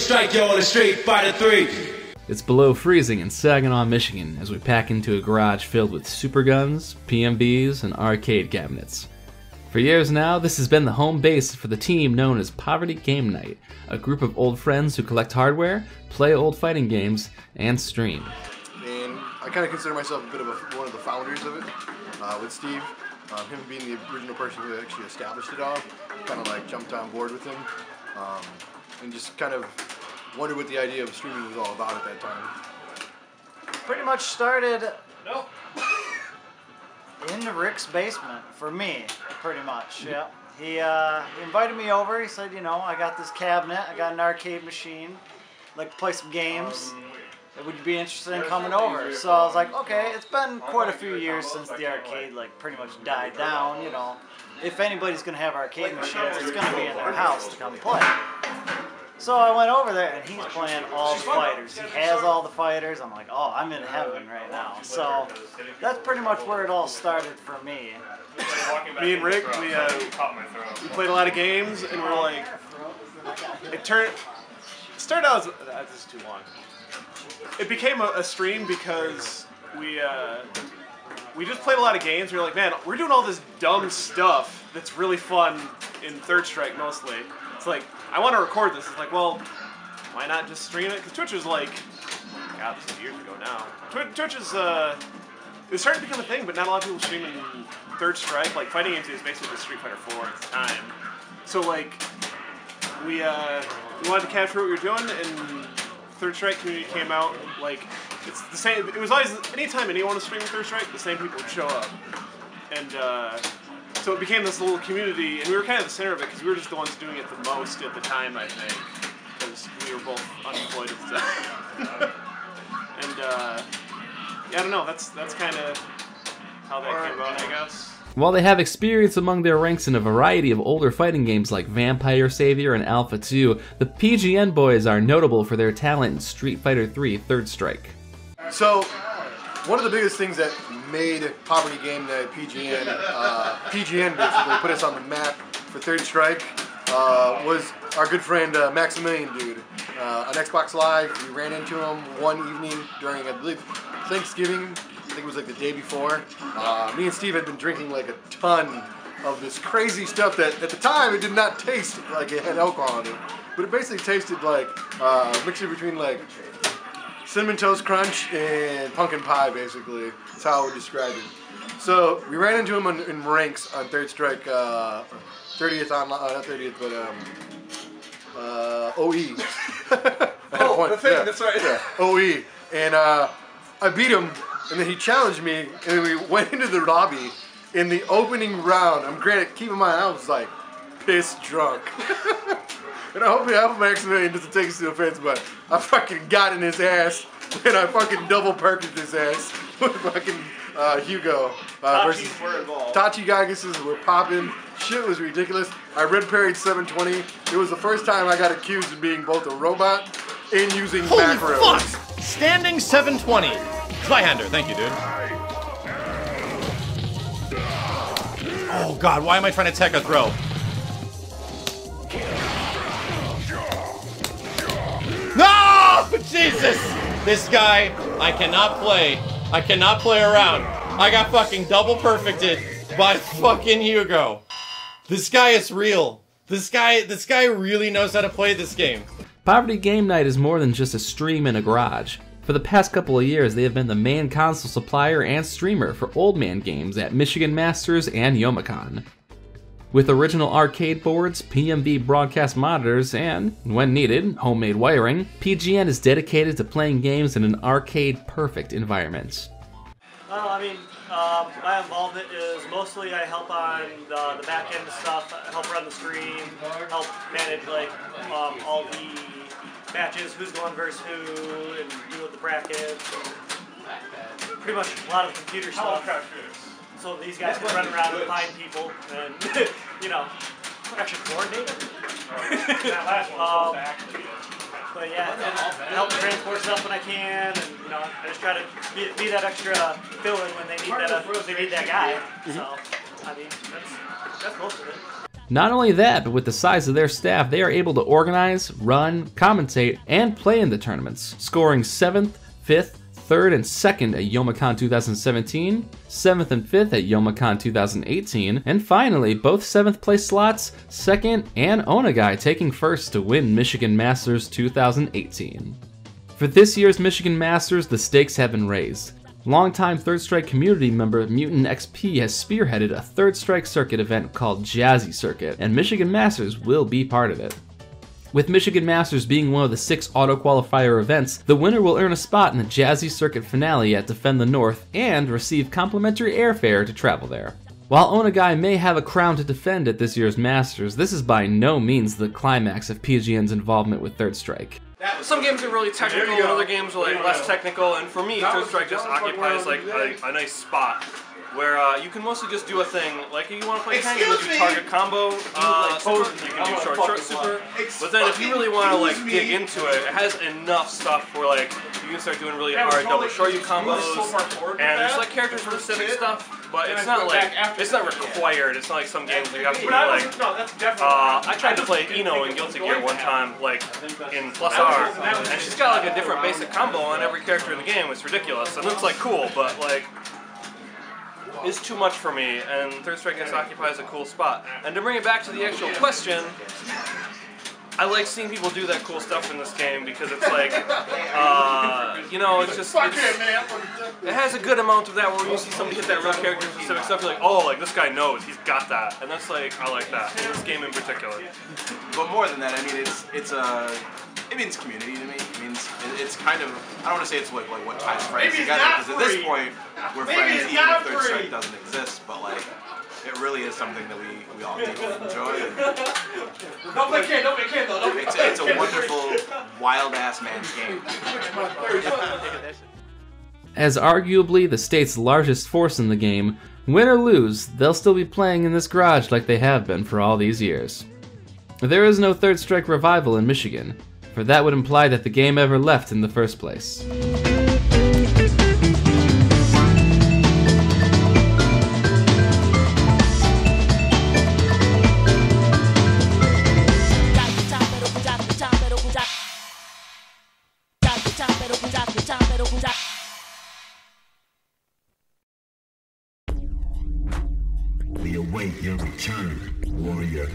strike you on the Street Fighter 3. It's below freezing in Saginaw, Michigan as we pack into a garage filled with super guns, PMBs, and arcade cabinets. For years now, this has been the home base for the team known as Poverty Game Night, a group of old friends who collect hardware, play old fighting games, and stream. And I kind of consider myself a bit of one of the founders of it, with Steve. Him being the original person who actually established it all, kind of like jumped on board with him, and just kind of wondered what the idea of streaming was all about at that time. Pretty much started in Rick's basement for me, pretty much. Yeah. He invited me over. He said, you know, I got this cabinet, I got an arcade machine, I'd like to play some games. Would you be interested in coming over? So I was like, okay, it's been quite a few years since the arcade like pretty much died down, you know. If anybody's gonna have arcade machines, it's gonna be in their house to come play. So I went over there and he's playing all the fighters. He has all the fighters. I'm like, oh, I'm in heaven right now. So that's pretty much where it all started for me. Me and Rick, we played a lot of games and we're like, it started out as, this is too long. It became a stream because we just played a lot of games. We were like, man, we're doing all this dumb stuff that's really fun in Third Strike mostly. It's like, I want to record this. It's like, well, why not just stream it? Because Twitch was like, God, this is years ago now. Twitch is, it started to become a thing, but not a lot of people streaming Third Strike. Like, fighting games is basically just Street Fighter 4 at the time. So, like, we wanted to capture what we were doing, and Third Strike community came out. Like, it's the same. It was always, anytime anyone was streaming Third Strike, the same people would show up. And, so it became this little community, and we were kind of the center of it because we were just the ones doing it the most at the time, I think, because we were both unemployed at the time. And yeah, I don't know. That's kind of how that came about, I guess. While they have experience among their ranks in a variety of older fighting games like Vampire Savior and Alpha 2, the PGN boys are notable for their talent in Street Fighter 3 Third Strike. So, one of the biggest things that made Poverty Game Night PGN basically put us on the map for Third Strike was our good friend Maximilian dude. On Xbox Live, we ran into him one evening during, I believe, Thanksgiving. I think it was like the day before. Me and Steve had been drinking like a ton of this crazy stuff that at the time it did not taste like it had alcohol in it. But it basically tasted like a mixture between like Cinnamon Toast Crunch and pumpkin pie, basically. That's how I would describe it. So we ran into him in ranks on Third Strike, 30th online, not 30th, but OE. Oh, the thing, yeah. That's right. Yeah, OE. And I beat him, and then he challenged me, and we went into the lobby in the opening round. I'm granted, keep in mind, I was like piss drunk. And I hope Maximilian doesn't take us to offense, but I fucking got in his ass, and I fucking double perked his ass with fucking Hugo versus Tachi Gagases were popping. Shit was ridiculous. I red parried 720. It was the first time I got accused of being both a robot and using macros. Holy fuck! Standing 720. Zweihander, thank you, dude. Oh god, why am I trying to tech a throw? No! Jesus! This guy, I cannot play. I cannot play around. I got fucking double perfected by fucking Hugo. This guy is real. This guy really knows how to play this game. Poverty Game Night is more than just a stream in a garage. For the past couple of years, they have been the main console supplier and streamer for old man games at Michigan Masters and Youmacon. With original arcade boards, PMB broadcast monitors, and, when needed, homemade wiring, PGN is dedicated to playing games in an arcade-perfect environment. Well, I mean, my involvement is mostly I help on the back end stuff, help run the stream, help manage like all the matches, who's going versus who, and deal with the brackets, and pretty much a lot of the computer stuff. So these guys can run around and find people and, you know, actually coordinate. But yeah, and help transport stuff when I can, and you know, I just try to be that extra fill-in when they need that guy. So, I mean, that's most of it. Not only that, but with the size of their staff, they are able to organize, run, commentate, and play in the tournaments, scoring 7th, 5th, 3rd, and 2nd at Youmacon 2017, 7th and 5th at Youmacon 2018, and finally, both 7th place slots, 2nd, and Onagai taking 1st to win Michigan Masters 2018. For this year's Michigan Masters, the stakes have been raised. Longtime Third Strike community member Mutant XP has spearheaded a Third Strike Circuit event called Jazzy Circuit, and Michigan Masters will be part of it. With Michigan Masters being one of the 6 auto-qualifier events, the winner will earn a spot in the Jazzy Circuit finale at Defend the North and receive complimentary airfare to travel there. While Onagai may have a crown to defend at this year's Masters, this is by no means the climax of PGN's involvement with Third Strike. Some games are really technical, and other games are like less technical, and for me, Third Strike just occupies like a nice spot where you can mostly just do a thing. Like if you want to play Tank, you can do target combo super, you can do short super. But then if you really want to like dig into it, it has enough stuff where like you can start doing really hard double short combos, and there's like character specific stuff, but it's not like it's not required. It's not like some games where you have to be like. I tried to play Eno in Guilty Gear one time, like in Plus R, and she's got like a different basic combo on every character in the game. It's ridiculous, and it's like cool, but like. Is too much for me, and Third Strike just occupies a cool spot. And to bring it back to the actual question, I like seeing people do that cool stuff in this game because it's like, you know, it's just, it has a good amount of that where you see somebody hit that real character specific stuff, you're like, oh, like this guy knows, he's got that. And that's like, I like that, in this game in particular. But more than that, I mean, it means community to me. It means it's kind of, I don't want to say it's like what ties friends together, because at this point, we're friends even if Third Strike doesn't exist, but like, it really is something that we all deeply enjoy. It's a wonderful, wild-ass man's game. As arguably the state's largest force in the game, win or lose, they'll still be playing in this garage like they have been for all these years. There is no Third Strike revival in Michigan, for that would imply that the game ever left in the first place. We await your return, warrior.